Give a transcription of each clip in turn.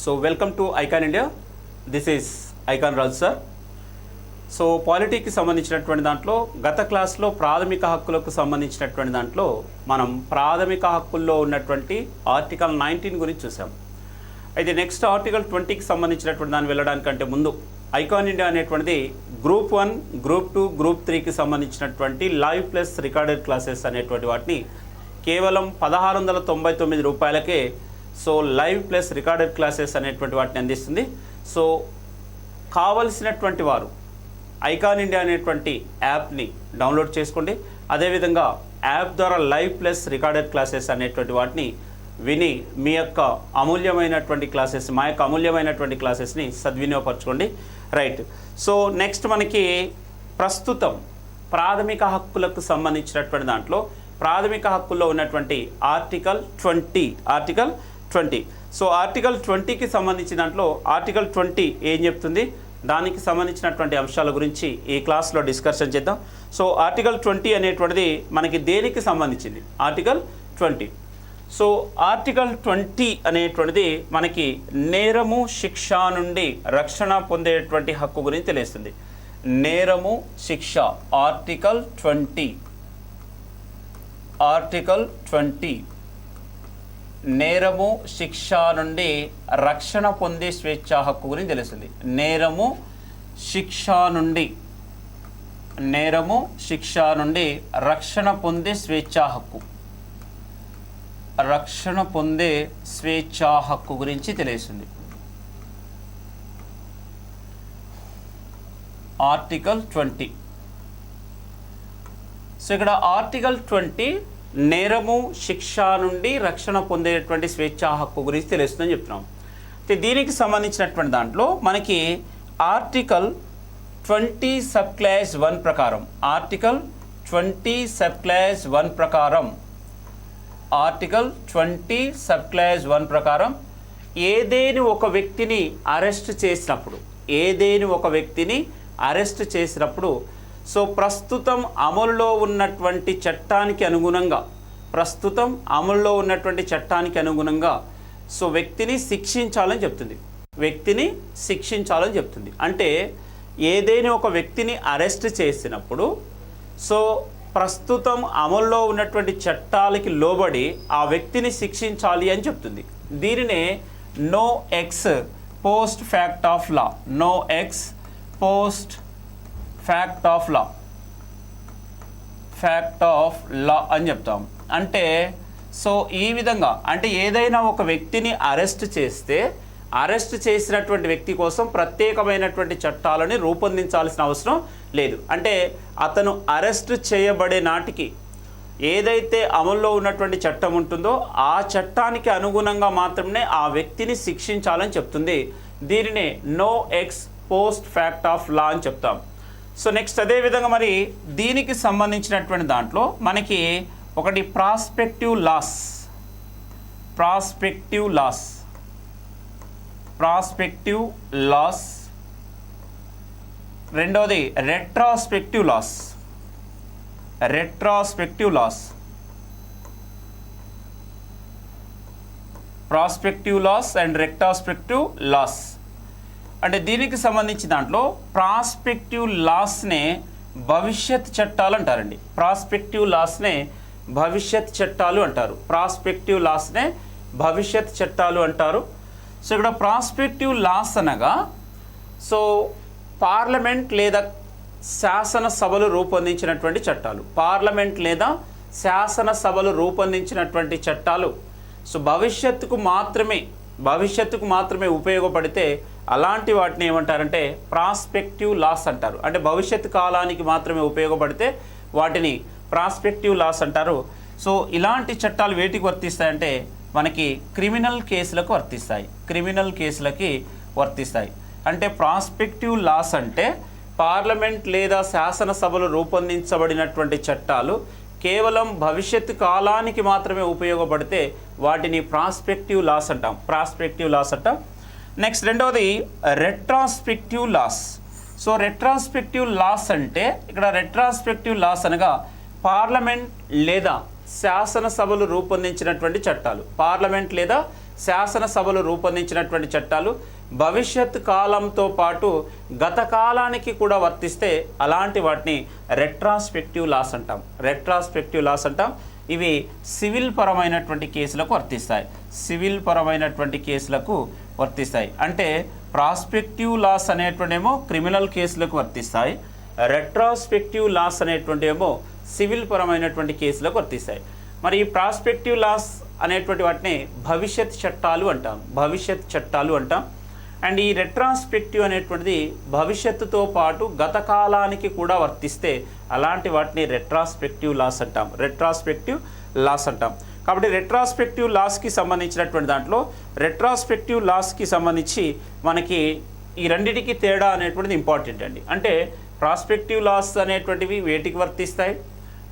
So welcome to Icon India. This is Icon Raju sir. So పాలిటీకి సంబంధించినటువంటి దాంట్లో గత క్లాస్లో ప్రాథమిక హక్కులకు సంబంధించినటువంటి దాంట్లో మనం ప్రాథమిక హక్కుల్లో ఉన్నటువంటి ఆర్టికల్ 19 గురించి చూసాం. అయితే నెక్స్ట్ ఆర్టికల్ 20కి సంబంధించినటువంటి దాన్ని వెళ్ళడానికంటే ముందు ఐకాన్ ఇండియా అనేటువంటిది గ్రూప్ 1, గ్రూప్ 2, గ్రూప్ 3కి సంబంధించినటువంటి లైవ్ ప్లస్ రికార్డెడ్ క్లాసెస్ అనేటువంటి వాటిని కేవలం 1699 రూపాయలకే so live plus recorded classes అనేటువంటి వాటిని అందిస్తుంది. సో కావలసినటువంటి వారు ఐకాన్ ఇండియా అనేటువంటి యాప్ని డౌన్లోడ్ చేసుకోండి. అదేవిధంగా యాప్ ద్వారా లైవ్ ప్లస్ రికార్డెడ్ క్లాసెస్ అనేటువంటి వాటిని విని మీ యొక్క అమూల్యమైనటువంటి క్లాసెస్ మా యొక్క అమూల్యమైనటువంటి క్లాసెస్ని సద్వినియోగపరచుకోండి. రైట్. సో నెక్స్ట్ మనకి ప్రస్తుతం ప్రాథమిక హక్కులకు సంబంధించినటువంటి దాంట్లో ప్రాథమిక హక్కుల్లో ఉన్నటువంటి ఆర్టికల్ 20. సో ఆర్టికల్ 20కి సంబంధించిన దాంట్లో ఆర్టికల్ 20 ఏం చెప్తుంది, దానికి సంబంధించినటువంటి అంశాల గురించి ఈ క్లాస్లో డిస్కషన్ చేద్దాం. సో ఆర్టికల్ 20 అనేటువంటిది మనకి దేనికి సంబంధించింది? ఆర్టికల్ 20. సో ఆర్టికల్ 20 అనేటువంటిది మనకి నేరము శిక్ష నుండి రక్షణ పొందేటువంటి హక్కు గురించి తెలియస్తుంది. నేరము శిక్ష ఆర్టికల్ 20 నేరము శిక్ష నుండి రక్షణ పొందే స్వేచ్ఛా హక్కు గురించి తెలుస్తుంది. నేరము శిక్ష నుండి రక్షణ పొందే స్వేచ్ఛా హక్కు గురించి తెలియస్తుంది. ఆర్టికల్ 20. సో ఇక్కడ ఆర్టికల్ 20 నేరము శిక్ష నుండి రక్షణ పొందేటువంటి స్వేచ్ఛా హక్కు గురించి తెలుస్తుందని చెప్తున్నాం. అయితే దీనికి సంబంధించినటువంటి దాంట్లో మనకి ఆర్టికల్ 20 సబ్ క్లాస్ 1 ప్రకారం ఆర్టికల్ 20 సబ్ క్లాస్ 1 ప్రకారం ఏదేని ఒక వ్యక్తిని అరెస్ట్ చేసినప్పుడు సో ప్రస్తుతం అమలులో ఉన్నటువంటి చట్టానికి అనుగుణంగా సో వ్యక్తిని శిక్షించాలని చెప్తుంది. అంటే ఏదైనా ఒక వ్యక్తిని అరెస్ట్ చేసినప్పుడు సో ప్రస్తుతం అమల్లో ఉన్నటువంటి చట్టాలకి లోబడి ఆ వ్యక్తిని శిక్షించాలి అని చెప్తుంది. దీనినే no ex post facto law అని చెప్తాం. అంటే సో ఈ విధంగా అంటే ఏదైనా ఒక వ్యక్తిని అరెస్ట్ చేసినటువంటి వ్యక్తి కోసం ప్రత్యేకమైనటువంటి చట్టాలని రూపొందించాల్సిన అవసరం లేదు. అంటే అతను అరెస్ట్ చేయబడే నాటికి ఏదైతే అమల్లో ఉన్నటువంటి చట్టం ఉంటుందో ఆ చట్టానికి అనుగుణంగా మాత్రమే ఆ వ్యక్తిని శిక్షించాలని చెప్తుంది. దీనినే no ex post facto law అని చెప్తాం. సో నెక్స్ట్ అదేవిధంగా మరి దీనికి సంబంధించినటువంటి దాంట్లో మనకి ఒకటి ప్రాస్పెక్టివ్ లాస్, రెండవది retrospective laws. Prospective laws and retrospective laws. అంటే దీనికి సంబంధించి దాంట్లో ప్రాస్పెక్టివ్ లాస్నే భవిష్యత్ చట్టాలు అంటారండి. ప్రాస్పెక్టివ్ లాస్నే భవిష్యత్ చట్టాలు అంటారు. సో ఇక్కడ ప్రాస్పెక్టివ్ లాస్ అనగా సో పార్లమెంట్ లేదా శాసనసభలు రూపొందించినటువంటి చట్టాలు సో భవిష్యత్తుకు మాత్రమే ఉపయోగపడితే అలాంటి వాటిని ఏమంటారంటే ప్రాస్పెక్టివ్ లాస్ అంటారు. అంటే భవిష్యత్తు కాలానికి మాత్రమే ఉపయోగపడితే వాటిని ప్రాస్పెక్టివ్ లాస్ అంటారు. సో ఇలాంటి చట్టాలు వేటికి వర్తిస్తాయంటే మనకి క్రిమినల్ కేసులకి వర్తిస్తాయి. అంటే ప్రాస్పెక్టివ్ లాస్ అంటే పార్లమెంట్ లేదా శాసనసభలు రూపొందించబడినటువంటి చట్టాలు కేవలం భవిష్యత్తు కాలానికి మాత్రమే ఉపయోగపడితే వాటిని ప్రాస్పెక్టివ్ లాస్ అంటాం. నెక్స్ట్ రెండవది retrospective laws. So retrospective laws అంటే ఇక్కడ రెట్రాస్పెక్టివ్ లాస్ అనగా పార్లమెంట్ లేదా శాసనసభలు రూపొందించినటువంటి చట్టాలు, పార్లమెంట్ లేదా శాసనసభలు రూపొందించినటువంటి చట్టాలు భవిష్యత్ కాలంతో పాటు గత కాలానికి కూడా వర్తిస్తే అలాంటి వాటిని రెట్రాస్పెక్టివ్ లాస్ అంటాం. రెట్రాస్పెక్టివ్ లాస్ అంటాం. ఇవి సివిల్ పరమైనటువంటి కేసులకు వర్తిస్తాయి. సివిల్ పరమైనటువంటి కేసులకు వర్తిస్తాయి. అంటే ప్రాస్పెక్టివ్ లాస్ అనేటువంటి ఏమో క్రిమినల్ కేసులకు వర్తిస్తాయి. రెట్రాస్పెక్టివ్ లాస్ అనేటువంటి ఏమో సివిల్ పరమైనటువంటి కేసులకు వర్తిస్తాయి. మరి ఈ ప్రాస్పెక్టివ్ లాస్ అనేటువంటి వాటిని భవిష్యత్ చట్టాలు అంటాం. భవిష్యత్ చట్టాలు అంటాం. అండ్ ఈ రెట్రాస్పెక్టివ్ అనేటువంటిది భవిష్యత్తుతో పాటు గత కాలానికి కూడా వర్తిస్తే అలాంటి వాటిని రెట్రాస్పెక్టివ్ లాస్ అంటాం. రెట్రాస్పెక్టివ్ లాస్ అంటాం. కాబట్టి రెట్రాస్పెక్టివ్ లాస్కి సంబంధించినటువంటి దాంట్లో రెట్రాస్పెక్టివ్ లాస్కి సంబంధించి మనకి ఈ రెండింటికి తేడా అనేటువంటిది ఇంపార్టెంట్ అండి. అంటే ప్రాస్పెక్టివ్ లాస్ అనేటువంటివి వేటికి వర్తిస్తాయి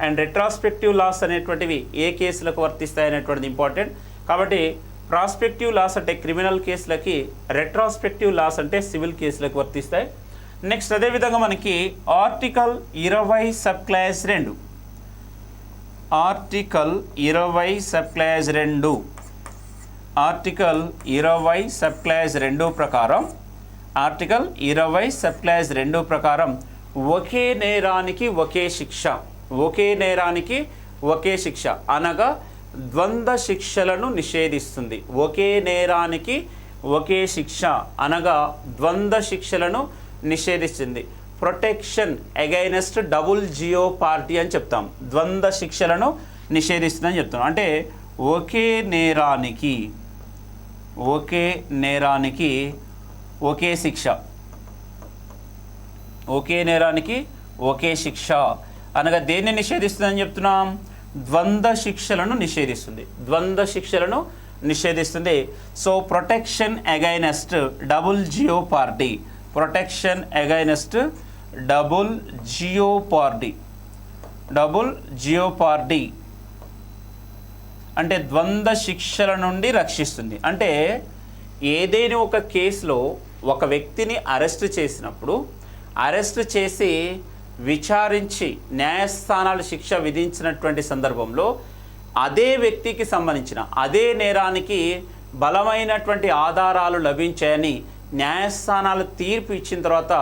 అండ్ రెట్రాస్పెక్టివ్ లాస్ అనేటువంటివి ఏ కేసులకు వర్తిస్తాయి అనేటువంటిది ఇంపార్టెంట్. కాబట్టి ప్రాస్పెక్టివ్ లాస్ అంటే క్రిమినల్ కేసులకి, రెట్రాస్పెక్టివ్ లాస్ అంటే సివిల్ కేసులకు వర్తిస్తాయి. నెక్స్ట్ అదేవిధంగా మనకి article 20 sub class 2, article 20 sub class 2, article 20 sub class 2 ప్రకారం, ఆర్టికల్ 20 సబ్ క్లాస్ 2 ప్రకారం ఒకే నేరానికి ఒకే శిక్ష, ఒకే నేరానికి ఒకే శిక్ష అనగా ద్వంద్వ శిక్షలను నిషేధిస్తుంది. ఒకే నేరానికి ఒకే శిక్ష అనగా ద్వంద్వ శిక్షలను నిషేధిస్తుంది. Protection against double jeopardy అని చెప్తాం. ద్వంద్వ శిక్షలను నిషేధిస్తుందని చెప్తాం. అంటే ఒకే నేరానికి ఒకే శిక్ష, ఒకే నేరానికి ఒకే శిక్ష అనగా దేన్ని నిషేధిస్తుందని చెప్తున్నాం? ద్వంద్వ శిక్షలను నిషేధిస్తుంది. ద్వంద్వ శిక్షలను నిషేధిస్తుంది. So protection against double jeopardy, protection against double jeopardy, double jeopardy అంటే ద్వంద్వ శిక్షల నుండి రక్షిస్తుంది. అంటే ఏదైనా ఒక కేసులో ఒక వ్యక్తిని అరెస్ట్ చేసినప్పుడు, అరెస్ట్ చేసి విచారించి న్యాయస్థానాలు శిక్ష విధించినటువంటి సందర్భంలో అదే వ్యక్తికి సంబంధించిన అదే నేరానికి బలమైనటువంటి ఆధారాలు లభించాయని న్యాయస్థానాలు తీర్పు ఇచ్చిన తర్వాత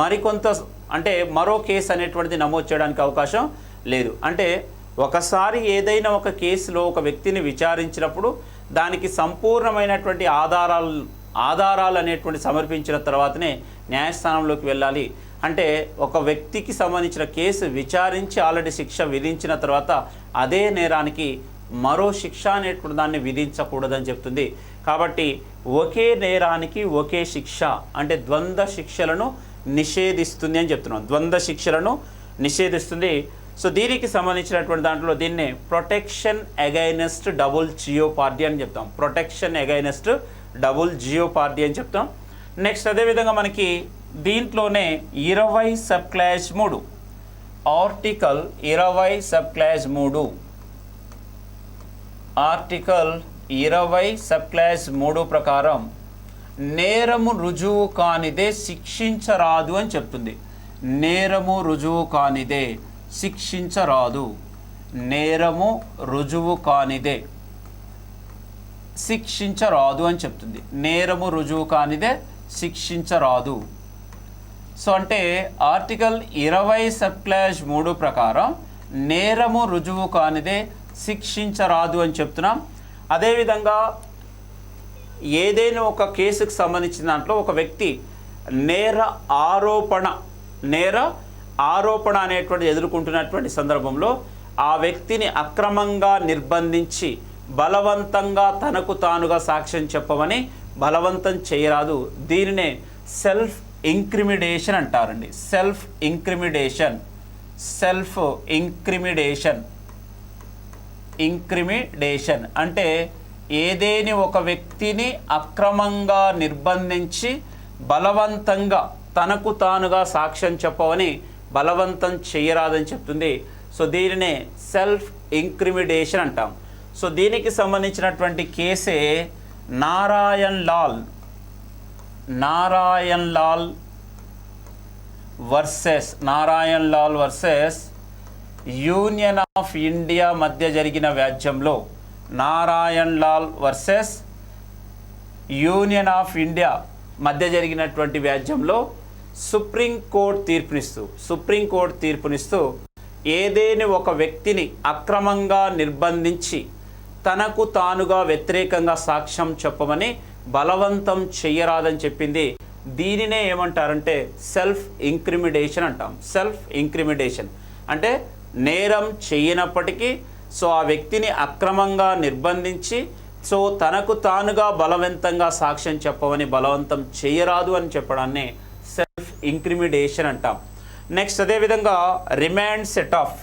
మరికొంత అంటే మరో కేసు అనేటువంటిది నమోదు చేయడానికి అవకాశం లేదు. అంటే ఒకసారి ఏదైనా ఒక కేసులో ఒక వ్యక్తిని విచారించినప్పుడు దానికి సంపూర్ణమైనటువంటి ఆధారాలు అనేటువంటి సమర్పించిన తర్వాతనే న్యాయస్థానంలోకి వెళ్ళాలి. అంటే ఒక వ్యక్తికి సంబంధించిన కేసు విచారించి ఆల్రెడీ శిక్ష విధించిన తర్వాత అదే నేరానికి మరో శిక్ష అనేటువంటి దాన్ని విధించకూడదని చెప్తుంది. కాబట్టి ఒకే నేరానికి ఒకే శిక్ష అంటే ద్వంద్వ శిక్షలను నిషేధిస్తుంది అని చెప్తున్నాం. ద్వంద్వ శిక్షలను నిషేధిస్తుంది. సో దీనికి సంబంధించినటువంటి దాంట్లో దీన్ని protection against double jeopardy అని చెప్తాం. Protection against double jeopardy అని చెప్తాం. నెక్స్ట్ అదేవిధంగా మనకి దీంట్లోనే 20 sub clause 3, article 20 sub clause 3, article 20 sub clause 3 ప్రకారం నేరము రుజువు కానిదే శిక్షించరాదు అని చెప్తుంది. నేరము రుజువు కానిదే శిక్షించరాదు. నేరము రుజువు కానిదే శిక్షించరాదు అని చెప్తుంది. నేరము రుజువు కానిదే శిక్షించరాదు. సో అంటే ఆర్టికల్ 20 సబ్ క్లాస్ 3 ప్రకారం నేరము రుజువు కానిదే శిక్షించరాదు అని చెప్తున్నాం. అదేవిధంగా ఏదైనా ఒక కేసుకు సంబంధించిన దాంట్లో ఒక వ్యక్తి నేర ఆరోపణ అనేటువంటి ఎదుర్కొంటున్నటువంటి సందర్భంలో ఆ వ్యక్తిని అక్రమంగా నిర్బంధించి బలవంతంగా తనకు తానుగా సాక్ష్యం చెప్పమని బలవంతం చేయరాదు. దీనినే సెల్ఫ్ ఇంక్రిమిడేషన్ అంటారండి. సెల్ఫ్ ఇంక్రిమిడేషన్ అంటే ఏదేని ఒక వ్యక్తిని అక్రమంగా నిర్బంధించి బలవంతంగా తనకు తానుగా సాక్ష్యం చెప్పవని బలవంతం చేయరాదని చెప్తుంది. సో దీనినే సెల్ఫ్ ఇంక్రిమిడేషన్ అంటాం. సో దీనికి సంబంధించినటువంటి కేసే Narayan Lal versus union of India మధ్య జరిగిన వ్యాజ్యంలో, Narayan Lal versus union of India మధ్య జరిగినటువంటి వ్యాజ్యంలో సుప్రీంకోర్టు తీర్పునిస్తూ ఏదేని ఒక వ్యక్తిని అక్రమంగా నిర్బంధించి తనకు తానుగా వ్యతిరేకంగా సాక్ష్యం చెప్పమని బలవంతం చెయ్యరాదని చెప్పింది. దీనినే ఏమంటారంటే సెల్ఫ్ ఇంక్రిమిడేషన్ అంటాం. సెల్ఫ్ ఇంక్రిమిడేషన్ అంటే నేరం చేయనప్పటికీ ఆ వ్యక్తిని అక్రమంగా నిర్బంధించి తనకు తానుగా బలవంతంగా సాక్ష్యం చెప్పమని బలవంతం చేయరాదు అని చెప్పడాన్ని సెల్ఫ్ ఇంక్రిమిడేషన్ అంటాం. నెక్స్ట్ అదేవిధంగా రిమాండ్ సెట్ ఆఫ్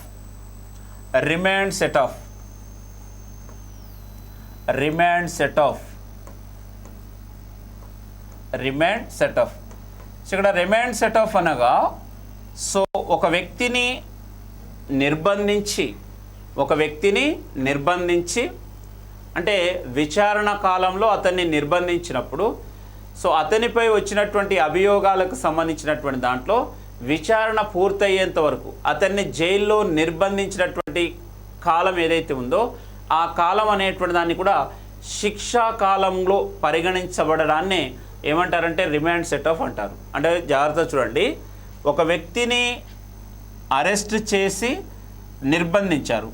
ఇక్కడ రిమాండ్ సెట్ ఆఫ్ అనగా ఒక వ్యక్తిని నిర్బంధించి అంటే విచారణ కాలంలో అతన్ని నిర్బంధించినప్పుడు అతనిపై వచ్చినటువంటి అభియోగాలకు సంబంధించినటువంటి దాంట్లో విచారణ పూర్తయ్యేంత వరకు అతన్ని జైల్లో నిర్బంధించినటువంటి కాలం ఏదైతే ఉందో ఆ కాలం అనేటువంటి దాన్ని కూడా శిక్షా కాలంలో పరిగణించబడడాన్ని ఏమంటారంటే రిమాండ్ సెట్ ఆఫ్ అంటారు. అంటే జాగ్రత్త చూడండి, ఒక వ్యక్తిని అరెస్ట్ చేసి నిర్బంధించారు.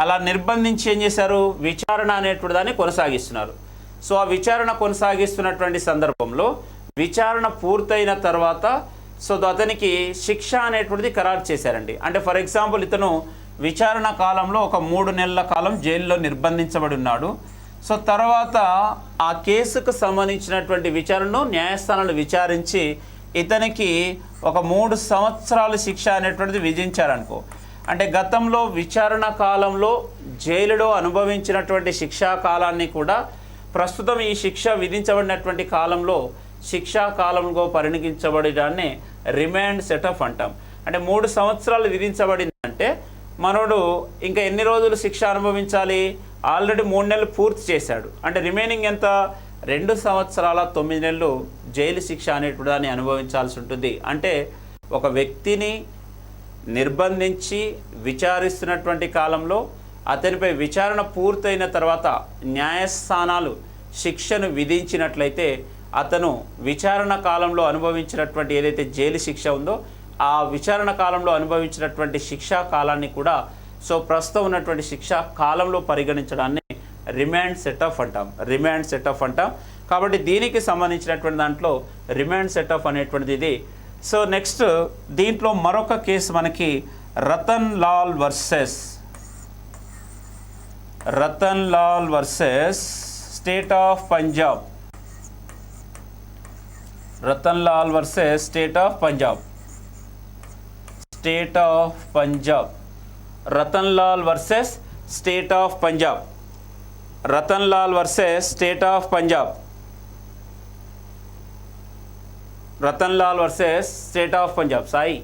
అలా నిర్బంధించి ఏం చేశారు, విచారణ అనేటువంటి దాన్ని కొనసాగిస్తున్నారు. ఆ విచారణ కొనసాగిస్తున్నటువంటి సందర్భంలో విచారణ పూర్తయిన తర్వాత అతనికి శిక్ష అనేటువంటిది ఖరారు చేశారండి. అంటే ఫర్ ఎగ్జాంపుల్ ఇతను విచారణ కాలంలో ఒక 3 నెలల కాలం జైల్లో నిర్బంధించబడి ఉన్నాడు. తర్వాత ఆ కేసుకు సంబంధించినటువంటి విచారణను న్యాయస్థానాలు విచారించి ఇతనికి ఒక 3 సంవత్సరాల శిక్ష అనేటువంటిది విధించారనుకో. అంటే గతంలో విచారణ కాలంలో జైలులో అనుభవించినటువంటి శిక్షా కాలాన్ని కూడా ప్రస్తుతం ఈ శిక్ష విధించబడినటువంటి కాలంలో శిక్షా కాలంలో పరిగణించబడడాన్ని రిమాండ్ సెట్ ఆఫ్ అంటాం. అంటే 3 సంవత్సరాలు విధించబడిందంటే మనోడు ఇంకా ఎన్ని రోజులు శిక్ష అనుభవించాలి, ఆల్రెడీ 3 నెలలు పూర్తి చేశాడు. అంటే రిమైనింగ్ ఎంత, 2 సంవత్సరాల 9 నెలలు జైలు శిక్ష అనేటువంటి దాన్ని అనుభవించాల్సి ఉంటుంది. అంటే ఒక వ్యక్తిని నిర్బంధించి విచారిస్తున్నటువంటి కాలంలో అతనిపై విచారణ పూర్తయిన తర్వాత న్యాయస్థానాలు శిక్షను విధించినట్లయితే అతను విచారణ కాలంలో అనుభవించినటువంటి ఏదైతే జైలు శిక్ష ఉందో ఆ విచారణ కాలంలో అనుభవించినటువంటి శిక్షా కాలాన్ని కూడా ప్రస్తుతం ఉన్నటువంటి శిక్షా కాలంలో పరిగణించడాన్ని రిమాండ్ సెట్ ఆఫ్ అంటాం. కాబట్టి దీనికి సంబంధించినటువంటి దాంట్లో రిమాండ్ సెట్ ఆఫ్ అనేటువంటిది ఇది. నెక్స్ట్ దీంట్లో మరొక కేసు మనకి Ratan Lal versus state of Punjab. Ratan Lal versus state of Punjab. Ratan Lal versus state of Punjab. సాయి,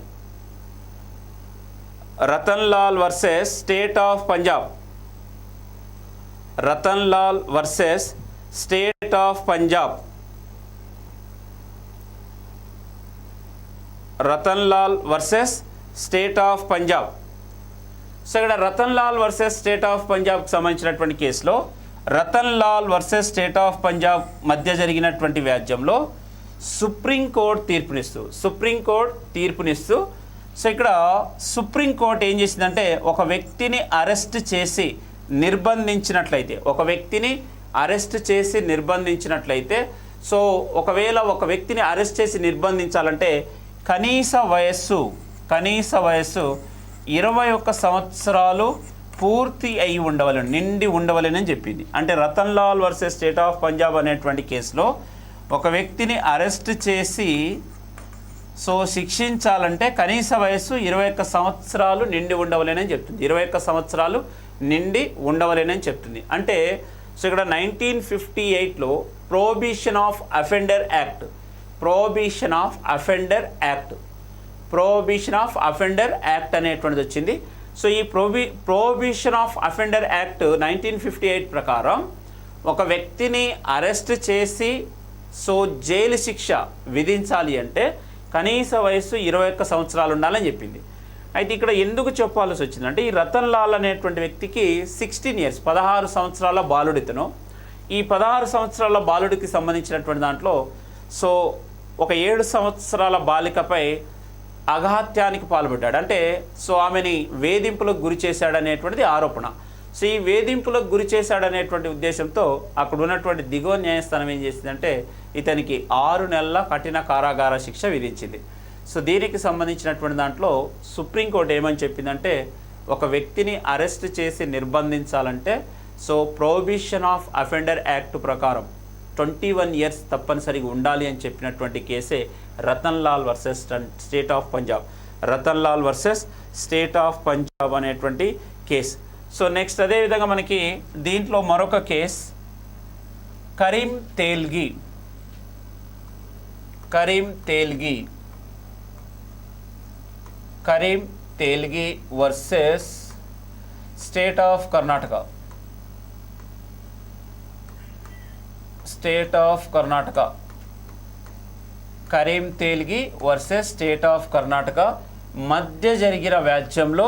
Ratan Lal versus state of Punjab. Ratan Lal versus state of Punjab. Ratan Lal versus state of Punjab. ఇక్కడ Ratan Lal versus state of పంజాబ్కి సంబంధించినటువంటి కేసులో Ratan Lal versus state of Punjab మధ్య జరిగినటువంటి వ్యాజ్యంలో సుప్రీంకోర్టు తీర్పునిస్తూ ఇక్కడ సుప్రీంకోర్టు ఏం చేసిందంటే ఒక వ్యక్తిని అరెస్ట్ చేసి నిర్బంధించినట్లయితే ఒకవేళ ఒక వ్యక్తిని అరెస్ట్ చేసి నిర్బంధించాలంటే కనీస వయస్సు 21 సంవత్సరాలు పూర్తి అయి ఉండవలని, నిండి ఉండవలని చెప్పింది. అంటే Ratan Lal versus state of Punjab అనేటువంటి కేసులో ఒక వ్యక్తిని అరెస్ట్ చేసి శిక్షించాలంటే కనీస వయస్సు 21 సంవత్సరాలు నిండి ఉండవలేనని చెప్తుంది. 21 సంవత్సరాలు నిండి ఉండవలేనని చెప్తుంది. అంటే ఇక్కడ 1958లో ప్రొహిబిషన్ ఆఫ్ అఫెండర్ యాక్ట్ అనేటువంటిది వచ్చింది. ఈ ప్రొహిబిషన్ ఆఫ్ అఫెండర్ యాక్ట్ 1958 ప్రకారం ఒక వ్యక్తిని అరెస్ట్ చేసి జైలు శిక్ష విధించాలి అంటే కనీస వయస్సు 21 సంవత్సరాలు ఉండాలని చెప్పింది. అయితే ఇక్కడ ఎందుకు చెప్పాల్సి వచ్చిందంటే ఈ రతన్ లాల్ అనేటువంటి వ్యక్తికి 16 సంవత్సరాల బాలుడితను. ఈ 16 సంవత్సరాల బాలుడికి సంబంధించినటువంటి దాంట్లో సో ఒక 7 సంవత్సరాల బాలికపై అఘాత్యానికి పాల్పడ్డాడు. అంటే సో ఆమెని వేధింపులకు గురి చేశాడనేటువంటిది ఆరోపణ. సో ఈ వేధింపులకు గురి చేశాడనేటువంటి ఉద్దేశంతో అక్కడ ఉన్నటువంటి దిగువ న్యాయస్థానం ఏం చేసిందంటే ఇతనికి 6 నెలల కఠిన కారాగార శిక్ష విధించింది. సో దీనికి సంబంధించినటువంటి దాంట్లో సుప్రీంకోర్టు ఏమని చెప్పిందంటే ఒక వ్యక్తిని అరెస్ట్ చేసి నిర్బంధించాలంటే so prohibition of offender act ప్రకారం 21 ఇయర్స్ తప్పనిసరిగా ఉండాలి అని చెప్పినటువంటి కేసే Ratan Lal versus state of Punjab. Ratan Lal versus state of Punjab అనేటువంటి కేసు. సో నెక్స్ట్ అదేవిధంగా మనకి దీంట్లో మరొక case Karim Telgi versus state of Karnataka. Karim Telgi versus state of Karnataka మధ్య జరిగిన వ్యాజ్యంలో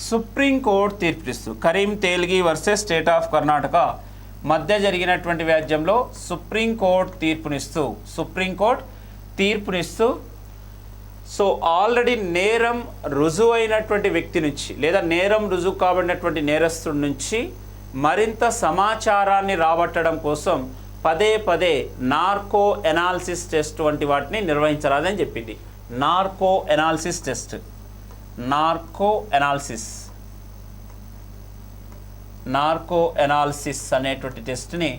సుప్రీంకోర్టు తీర్పునిస్తూ Karim Telgi versus state of Karnataka మధ్య జరిగినటువంటి వ్యాజ్యంలో సుప్రీంకోర్టు తీర్పునిస్తూ సో ఆల్రెడీ నేరం రుజువైనటువంటి వ్యక్తి నుంచి లేదా నేరం రుజువు కాబడినటువంటి నేరస్తుడి నుంచి మరింత సమాచారాన్ని రాబట్టడం కోసం పదే నార్కో ఎనాలిసిస్ టెస్ట్ వంటి వాటిని నిర్వహించరాదని చెప్పింది. నార్కో ఎనాలిసిస్ అనేటువంటి టెస్ట్ని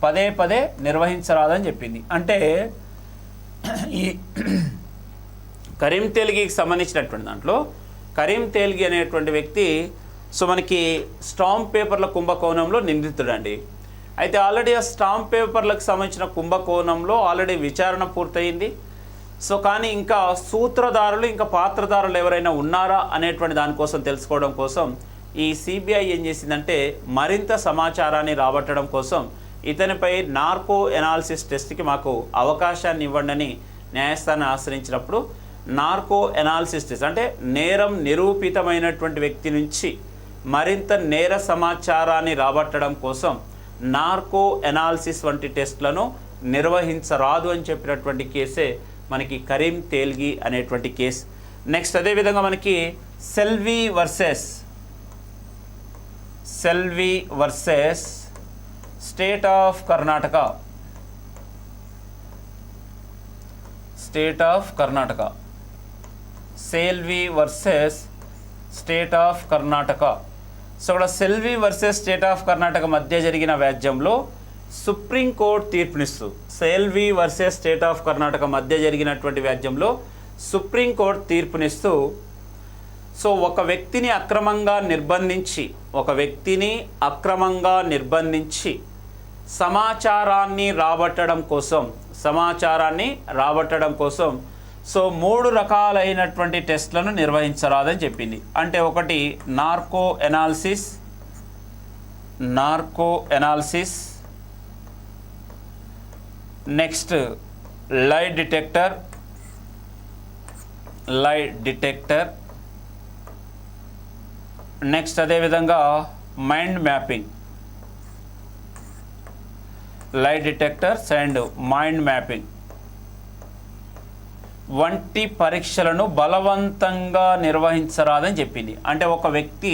పదే నిర్వహించరాదని చెప్పింది. అంటే ఈ కరీం తేల్గికి సంబంధించినటువంటి దాంట్లో కరీం తేల్గి అనేటువంటి వ్యక్తి సో మనకి స్టాంప్ పేపర్ల కుంభకోణంలో నిందితుడండి. అయితే ఆల్రెడీ ఆ స్టాంప్ పేపర్లకు సంబంధించిన కుంభకోణంలో ఆల్రెడీ విచారణ పూర్తయింది. సో కానీ ఇంకా సూత్రధారులు ఇంకా పాత్రధారులు ఎవరైనా ఉన్నారా అనేటువంటి దానికోసం తెలుసుకోవడం కోసం ఈ సిబిఐ ఏం చేసిందంటే మరింత సమాచారాన్ని రాబట్టడం కోసం ఇతనిపై నార్కో ఎనాలిసిస్ టెస్ట్కి మాకు అవకాశాన్ని ఇవ్వండి అని న్యాయస్థానం ఆశ్రయించినప్పుడు నార్కో ఎనాలిసిస్ టెస్ట్ అంటే నేరం నిరూపితమైనటువంటి వ్యక్తి నుంచి మరింత నేర సమాచారాన్ని రాబట్టడం కోసం నార్కో ఎనాలిసిస్ వంటి టెస్ట్లను నిర్వహించరాదు అని చెప్పినటువంటి కేసే మనకి కరీం తేల్గి అనేటువంటి కేసు. నెక్స్ట్ అదేవిధంగా మనకి Selvi versus state of Karnataka. Selvi versus state of Karnataka. So ఇక్కడ Selvi versus state of Karnataka మధ్య జరిగిన వ్యాజ్యంలో సుప్రీంకోర్టు తీర్పునిస్తూ Selvi versus state of Karnataka మధ్య జరిగినటువంటి వ్యాజ్యంలో సుప్రీంకోర్టు తీర్పునిస్తూ సో ఒక వ్యక్తిని అక్రమంగా నిర్బంధించి సమాచారాన్ని రాబట్టడం కోసం సో 3 రకాలైనటువంటి టెస్ట్లను నిర్వహించరాదని చెప్పింది. అంటే ఒకటి narco analysis, next lie detector, next అదేవిధంగా మైండ్ మ్యాపింగ్. లై డిటెక్టర్స్ అండ్ మైండ్ మ్యాపింగ్ వంటి పరీక్షలను బలవంతంగా నిర్వహించరాదని చెప్పింది. అంటే ఒక వ్యక్తి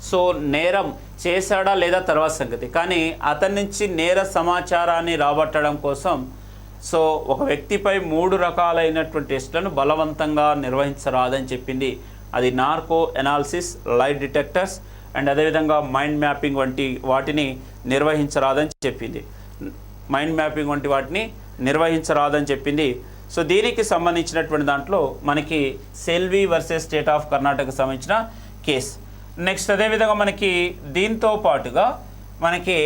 సో నేరం చేశాడా లేదా తర్వాత సంగతి, కానీ అతని నుంచి నేర సమాచారాన్ని రాబట్టడం కోసం సో ఒక వ్యక్తిపై 3 రకాలైనటువంటి టెస్టులను బలవంతంగా నిర్వహించరాదని చెప్పింది. అది నార్కో ఎనాలిసిస్, లై డిటెక్టర్స్ అండ్ అదేవిధంగా మైండ్ మ్యాపింగ్ వంటి వాటిని నిర్వహించరాదని చెప్పింది. సో దీనికి సంబంధించినటువంటి దాంట్లో మనకి సెల్వి వర్సెస్ స్టేట్ ఆఫ్ కర్ణాటకకు సంబంధించిన కేసు. నెక్స్ట్ అదేవిధంగా మనకి దీంతో పాటుగా మనకి